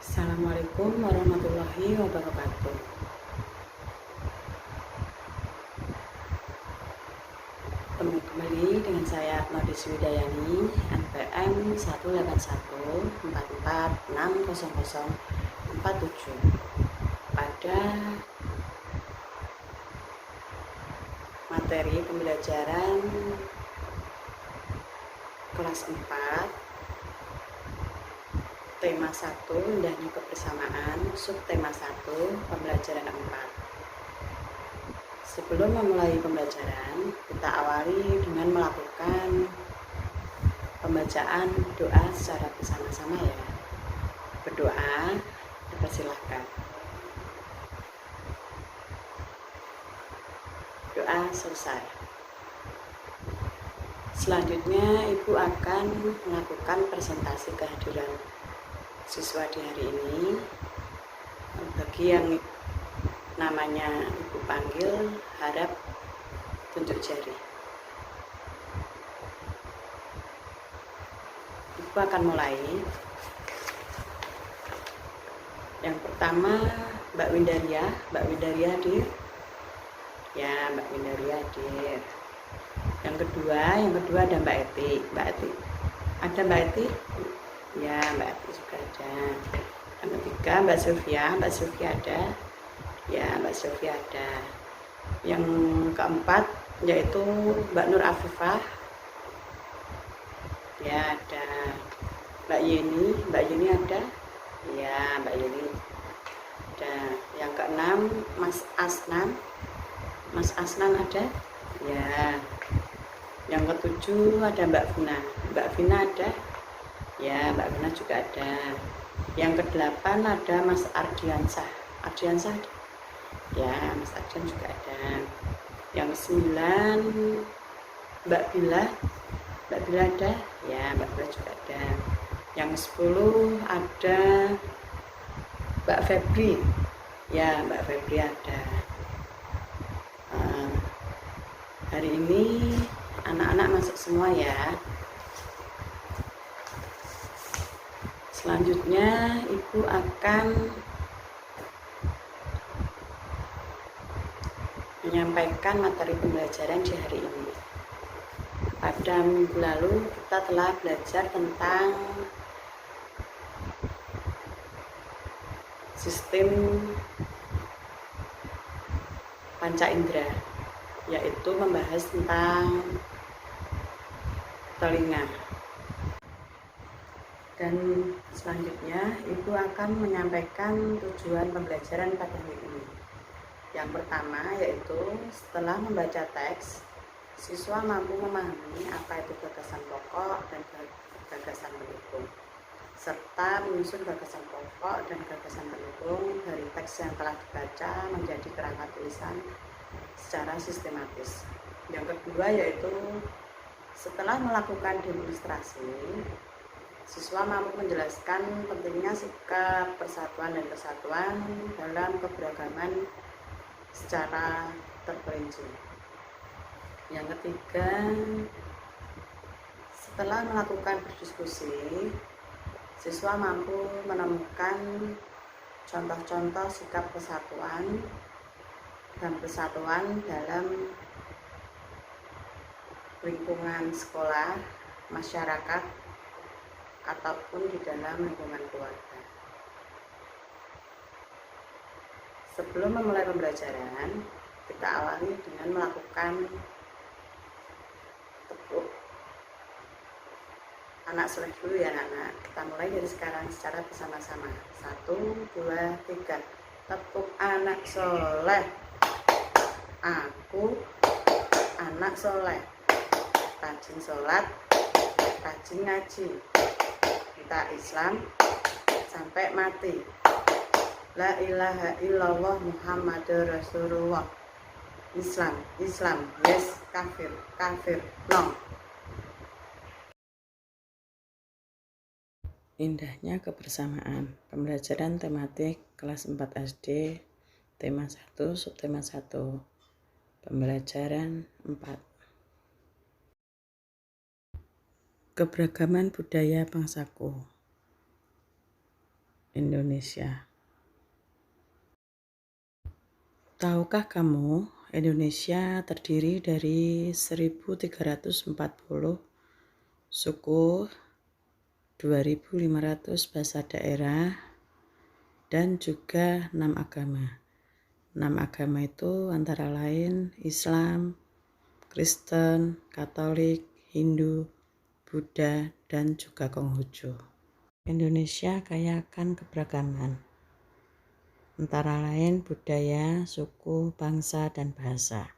Assalamualaikum warahmatullahi wabarakatuh. Bertemu kembali dengan saya Nodis Widayani, NPM 18144600047 pada materi pembelajaran kelas 4 tema 1 indahnya kebersamaan, subtema 1 pembelajaran 4. Sebelum memulai pembelajaran, kita awali dengan melakukan pembacaan doa secara bersama-sama ya. Berdoa, dipersilahkan. Doa selesai. Selanjutnya Ibu akan melakukan presentasi kehadiran siswa di hari ini. Bagi yang namanya Ibu panggil, harap tunjuk jari. Ibu akan mulai. Yang pertama Mbak Windaria. Mbak Windaria hadir? Ya, Mbak Windaria hadir. Yang kedua ada Mbak Eti. Mbak Eti, ada Mbak Eti? Ya, Mbak Eti juga ada. Yang ketiga Mbak Sylvia. Mbak Sylvia ada? Ya, Mbak Sylvia ada. Yang keempat yaitu Mbak Nur Afifah. Ya, ada. Mbak Yeni ada? Ya, Mbak Yeni ada. Yang keenam Mas Asnan. Mas Asnan ada? Ya. Yang ketujuh ada Mbak Vina. Mbak Vina ada? Ya, Mbak Vina juga ada. Yang kedelapan ada Mas Ardiansah. Ardiansah ada? Ya, Mas Ardian juga ada. Yang kesembilan Mbak Bila. Mbak Bila ada? Ya, Mbak Bila juga ada. Yang ke-10 ada Mbak Febri. Ya, Mbak Febri ada. Hari ini anak-anak masuk semua ya. Selanjutnya Ibu akan menyampaikan materi pembelajaran di hari ini. Pada minggu lalu kita telah belajar tentang sistem panca indera, yaitu membahas tentang telinga. Dan selanjutnya Ibu akan menyampaikan tujuan pembelajaran pada hari ini. Yang pertama yaitu setelah membaca teks, siswa mampu memahami apa itu gagasan pokok dan gagasan pendukung, serta menyusun gagasan pokok dan gagasan pendukung dari teks yang telah dibaca menjadi kerangka tulisan secara sistematis. Yang kedua yaitu setelah melakukan demonstrasi, siswa mampu menjelaskan pentingnya sikap persatuan dan kesatuan dalam keberagaman secara terperinci. Yang ketiga, setelah melakukan berdiskusi, siswa mampu menemukan contoh-contoh sikap kesatuan dan kesatuan dalam lingkungan sekolah, masyarakat, ataupun di dalam lingkungan keluarga. Sebelum memulai pembelajaran, kita awali dengan melakukan tepuk anak soleh dulu ya anak. Kita mulai dari sekarang secara bersama-sama. 1, 2, 3. Tepuk anak soleh. Aku anak soleh, rajin sholat, rajin ngaji, kita Islam sampai mati. La ilaha illallah Muhammadur Rasulullah. Islam, yes, kafir, no. Indahnya kebersamaan. Pembelajaran tematik kelas 4 SD, tema 1, subtema 1. Pembelajaran 4. Keberagaman budaya bangsaku. Indonesia. Tahukah kamu, Indonesia terdiri dari 1340 suku, 2500 bahasa daerah, dan juga 6 agama. 6 agama itu antara lain Islam, Kristen, Katolik, Hindu, Buddha, dan juga Konghucu. Indonesia kaya akan keberagaman, antara lain budaya, suku, bangsa, dan bahasa.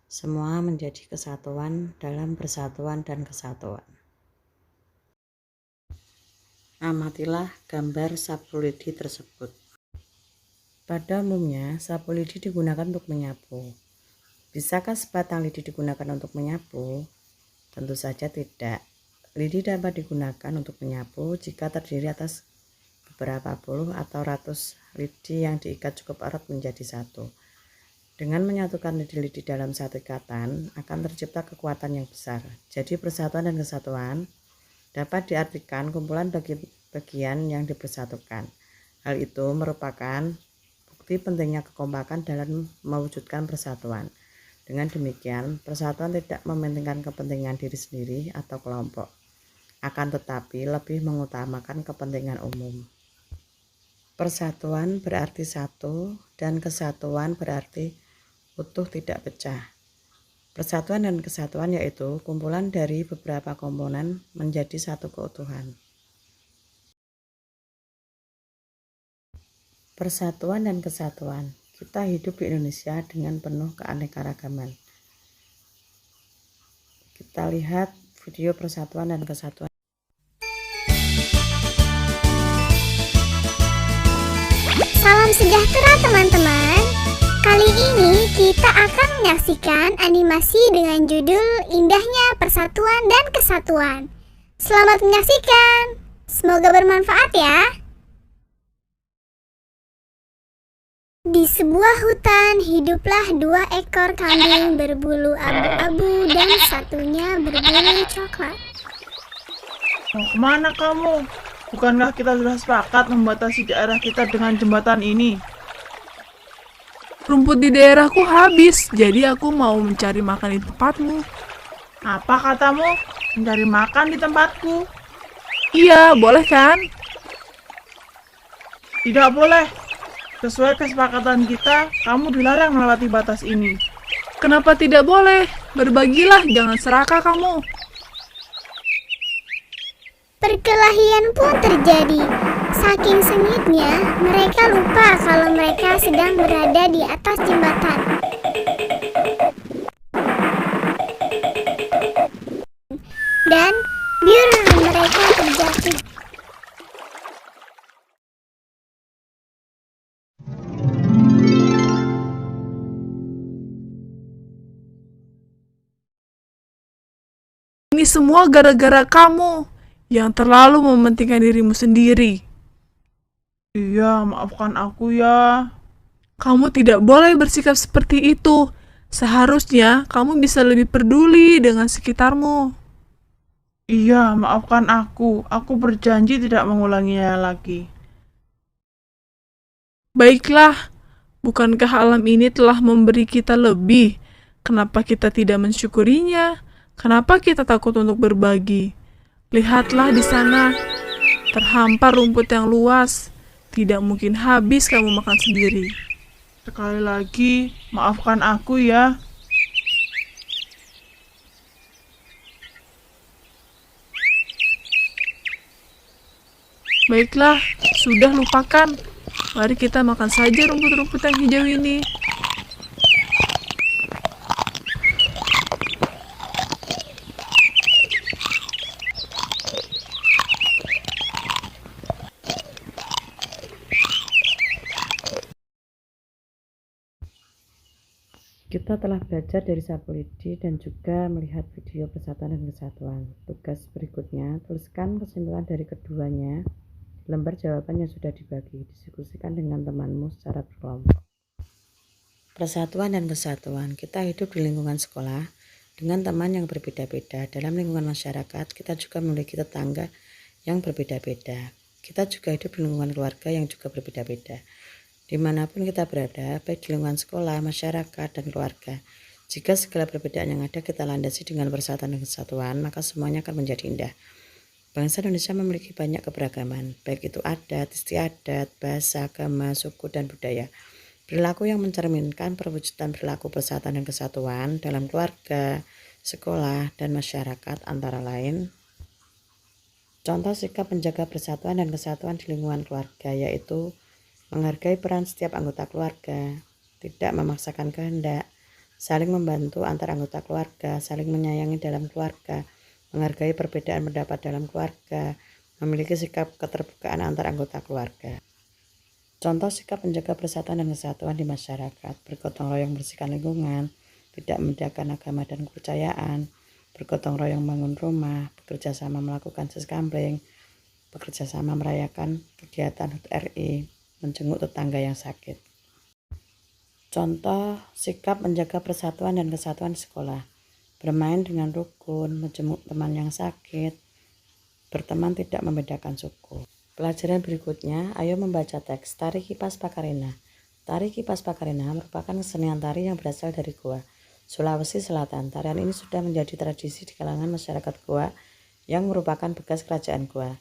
Semua menjadi kesatuan dalam persatuan dan kesatuan. Amatilah gambar sapu lidi tersebut. Pada umumnya, sapu lidi digunakan untuk menyapu. Bisakah sebatang lidi digunakan untuk menyapu? Tentu saja tidak. Lidi dapat digunakan untuk menyapu jika terdiri atas beberapa puluh atau ratus lidi yang diikat cukup erat menjadi satu. Dengan menyatukan lidi-lidi dalam satu ikatan, akan tercipta kekuatan yang besar. Jadi persatuan dan kesatuan dapat diartikan kumpulan bagian yang dipersatukan. Hal itu merupakan bukti pentingnya kekompakan dalam mewujudkan persatuan. Dengan demikian, persatuan tidak mementingkan kepentingan diri sendiri atau kelompok, akan tetapi lebih mengutamakan kepentingan umum. Persatuan berarti satu, dan kesatuan berarti utuh tidak pecah. Persatuan dan kesatuan yaitu kumpulan dari beberapa komponen menjadi satu keutuhan. Persatuan dan kesatuan. Kita hidup di Indonesia dengan penuh keanekaragaman. Kita lihat video persatuan dan kesatuan. Salam sejahtera teman-teman. Kali ini kita akan menyaksikan animasi dengan judul Indahnya Persatuan dan Kesatuan. Selamat menyaksikan. Semoga bermanfaat ya. Di sebuah hutan hiduplah 2 ekor kambing berbulu abu-abu dan satunya berbulu coklat. Mau kemana kamu? Bukankah kita sudah sepakat membatasi daerah kita dengan jembatan ini? Rumput di daerahku habis, jadi aku mau mencari makan di tempatmu. Apa katamu? Mencari makan di tempatku? Iya, boleh kan? Tidak boleh. Sesuai kesepakatan kita, kamu dilarang melewati batas ini. Kenapa tidak boleh? Berbagilah, jangan serakah kamu. Perkelahian pun terjadi. Saking sengitnya, mereka lupa kalau mereka sedang berada di atas jembatan. Dan biar mereka terjatuh. Ini semua gara-gara kamu yang terlalu mementingkan dirimu sendiri. Iya, maafkan aku ya. Kamu tidak boleh bersikap seperti itu. Seharusnya kamu bisa lebih peduli dengan sekitarmu. Iya, maafkan aku. Aku berjanji tidak mengulanginya lagi. Baiklah, bukankah alam ini telah memberi kita lebih? Kenapa kita tidak mensyukurinya? Kenapa kita takut untuk berbagi? Lihatlah di sana, terhampar rumput yang luas. Tidak mungkin habis kamu makan sendiri. Sekali lagi, maafkan aku ya. Baiklah, sudah lupakan. Mari kita makan saja rumput-rumput yang hijau ini. Kita telah belajar dari sapu lidi dan juga melihat video persatuan dan kesatuan. Tugas berikutnya, tuliskan kesimpulan dari keduanya. Lembar jawaban yang sudah dibagi, diskusikan dengan temanmu secara berkelompok. Persatuan dan kesatuan. Kita hidup di lingkungan sekolah dengan teman yang berbeda-beda. Dalam lingkungan masyarakat, kita juga memiliki tetangga yang berbeda-beda. Kita juga hidup di lingkungan keluarga yang juga berbeda-beda. Dimanapun kita berada, baik di lingkungan sekolah, masyarakat, dan keluarga. Jika segala perbedaan yang ada kita landasi dengan persatuan dan kesatuan, maka semuanya akan menjadi indah. Bangsa Indonesia memiliki banyak keberagaman, baik itu adat, istiadat, bahasa, agama, suku, dan budaya. Perilaku yang mencerminkan perwujudan perilaku persatuan dan kesatuan dalam keluarga, sekolah, dan masyarakat antara lain. Contoh sikap menjaga persatuan dan kesatuan di lingkungan keluarga yaitu menghargai peran setiap anggota keluarga, tidak memaksakan kehendak, saling membantu antar anggota keluarga, saling menyayangi dalam keluarga, menghargai perbedaan pendapat dalam keluarga, memiliki sikap keterbukaan antar anggota keluarga. Contoh sikap menjaga persatuan dan kesatuan di masyarakat, bergotong royong bersihkan lingkungan, tidak membedakan agama dan kepercayaan, bergotong royong membangun rumah, bekerja sama melakukan seskamling, bekerja sama merayakan kegiatan HUT RI, menjenguk tetangga yang sakit. Contoh sikap menjaga persatuan dan kesatuan di sekolah, bermain dengan rukun, menjenguk teman yang sakit, berteman tidak membedakan suku. Pelajaran berikutnya, ayo membaca teks Tari Kipas Pakarena. Tari Kipas Pakarena merupakan kesenian tari yang berasal dari Goa, Sulawesi Selatan. Tarian ini sudah menjadi tradisi di kalangan masyarakat Goa yang merupakan bekas kerajaan Goa.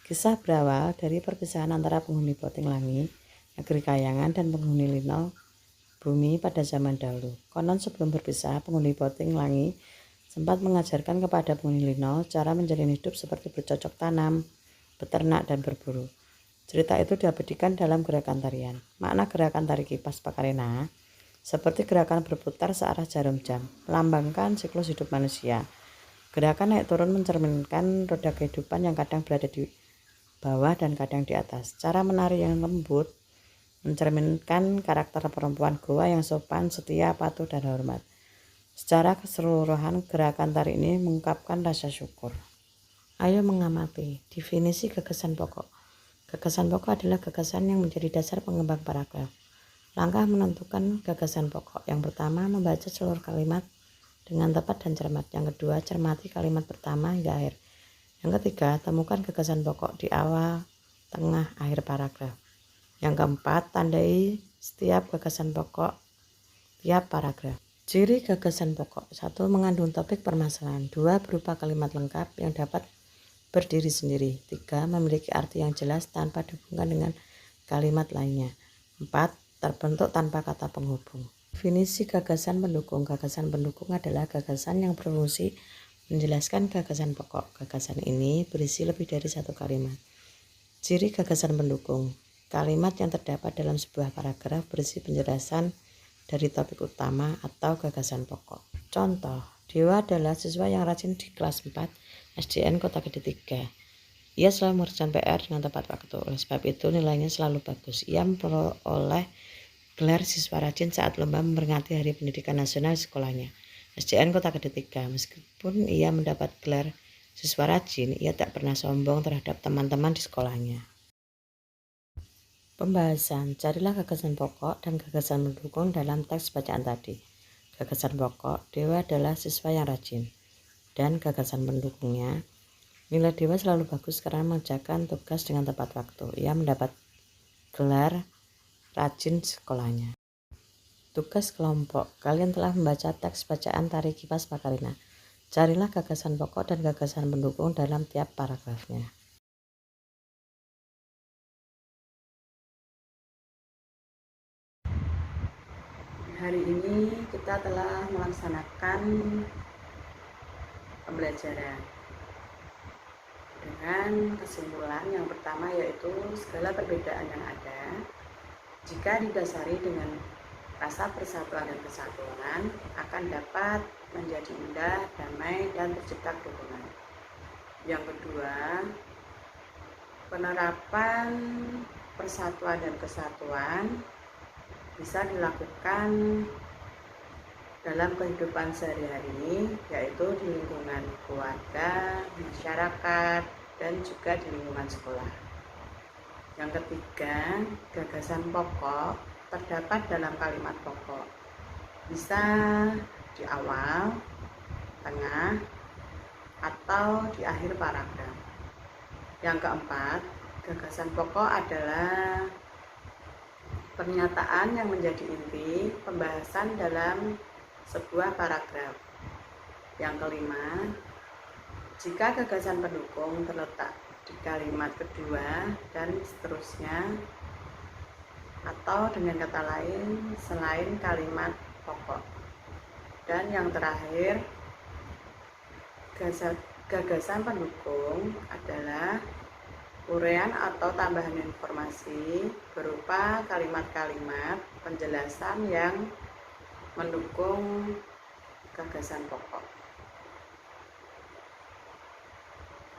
Kisah berawal dari perpisahan antara penghuni Boting Langi, negeri Kayangan, dan penghuni Lino Bumi pada zaman dahulu. Konon sebelum berpisah, penghuni Boting Langi sempat mengajarkan kepada penghuni Lino cara menjalin hidup seperti bercocok tanam, beternak, dan berburu. Cerita itu diabadikan dalam gerakan tarian. Makna gerakan tari kipas Pakarena seperti gerakan berputar searah jarum jam, melambangkan siklus hidup manusia. Gerakan naik turun mencerminkan roda kehidupan yang kadang berada di bawah dan kadang di atas. Cara menari yang lembut mencerminkan karakter perempuan Goa yang sopan, setia, patuh, dan hormat. Secara keseluruhan, gerakan tari ini mengungkapkan rasa syukur. Ayo mengamati. Definisi gagasan pokok. Gagasan pokok adalah gagasan yang menjadi dasar pengembang paragraf. Langkah menentukan gagasan pokok. Yang pertama, membaca seluruh kalimat dengan tepat dan cermat. Yang kedua, cermati kalimat pertama hingga akhir. Yang ketiga, temukan gagasan pokok di awal, tengah, akhir paragraf. Yang keempat, tandai setiap gagasan pokok tiap paragraf. Ciri gagasan pokok. 1. Mengandung topik permasalahan. 2. Berupa kalimat lengkap yang dapat berdiri sendiri. 3. Memiliki arti yang jelas tanpa dihubungkan dengan kalimat lainnya. 4. Terbentuk tanpa kata penghubung. Definisi gagasan pendukung. Gagasan pendukung adalah gagasan yang berfungsi menjelaskan gagasan pokok. Gagasan ini berisi lebih dari satu kalimat. Ciri gagasan pendukung. Kalimat yang terdapat dalam sebuah paragraf berisi penjelasan dari topik utama atau gagasan pokok. Contoh, Dewa adalah siswa yang rajin di kelas 4 SDN Kota Gede 3. Ia selalu mengerjakan PR dengan tepat waktu. Oleh sebab itu nilainya selalu bagus. Ia memperoleh gelar siswa rajin saat lomba memperingati Hari Pendidikan Nasional di sekolahnya. SDN Kota Gede 3. Meskipun ia mendapat gelar siswa rajin, ia tak pernah sombong terhadap teman-teman di sekolahnya. Pembahasan. Carilah gagasan pokok dan gagasan mendukung dalam teks bacaan tadi. Gagasan pokok, Dewa adalah siswa yang rajin. Dan gagasan pendukungnya, nilai Dewa selalu bagus karena mengerjakan tugas dengan tepat waktu. Ia mendapat gelar rajin sekolahnya. Tugas kelompok. Kalian telah membaca teks bacaan Tari Kipas Pakarena. Carilah gagasan pokok dan gagasan pendukung dalam tiap paragrafnya. Hari ini kita telah melaksanakan pembelajaran dengan kesimpulan yang pertama yaitu segala perbedaan yang ada jika didasari dengan rasa persatuan dan kesatuan akan dapat menjadi indah, damai, dan tercipta kerukunan. Yang kedua, penerapan persatuan dan kesatuan bisa dilakukan dalam kehidupan sehari-hari, yaitu di lingkungan keluarga, masyarakat, dan juga di lingkungan sekolah. Yang ketiga, gagasan pokok terdapat dalam kalimat pokok. Bisa di awal, tengah, atau di akhir paragraf. Yang keempat, Gagasan pokok adalah pernyataan yang menjadi inti pembahasan dalam sebuah paragraf. Yang kelima, jika gagasan pendukung terletak di kalimat kedua dan seterusnya, atau dengan kata lain selain kalimat pokok. Dan yang terakhir, gagasan pendukung adalah uraian atau tambahan informasi berupa kalimat-kalimat penjelasan yang mendukung gagasan pokok.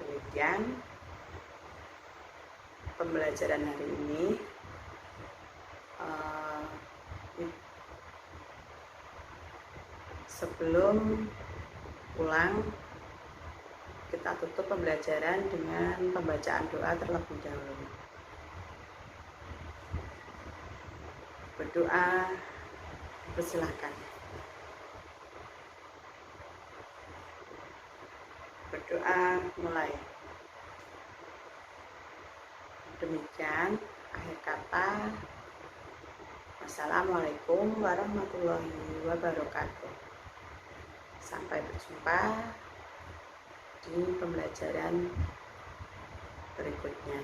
Demikian pembelajaran hari ini. Sebelum pulang, kita tutup pembelajaran dengan pembacaan doa terlebih dahulu. Berdoa, persilahkan. Berdoa mulai. Demikian akhir kata. Wassalamualaikum warahmatullahi wabarakatuh. Sampai berjumpa di pembelajaran berikutnya.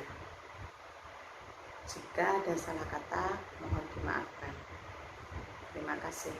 Jika ada salah kata, mohon dimaafkan. Terima kasih.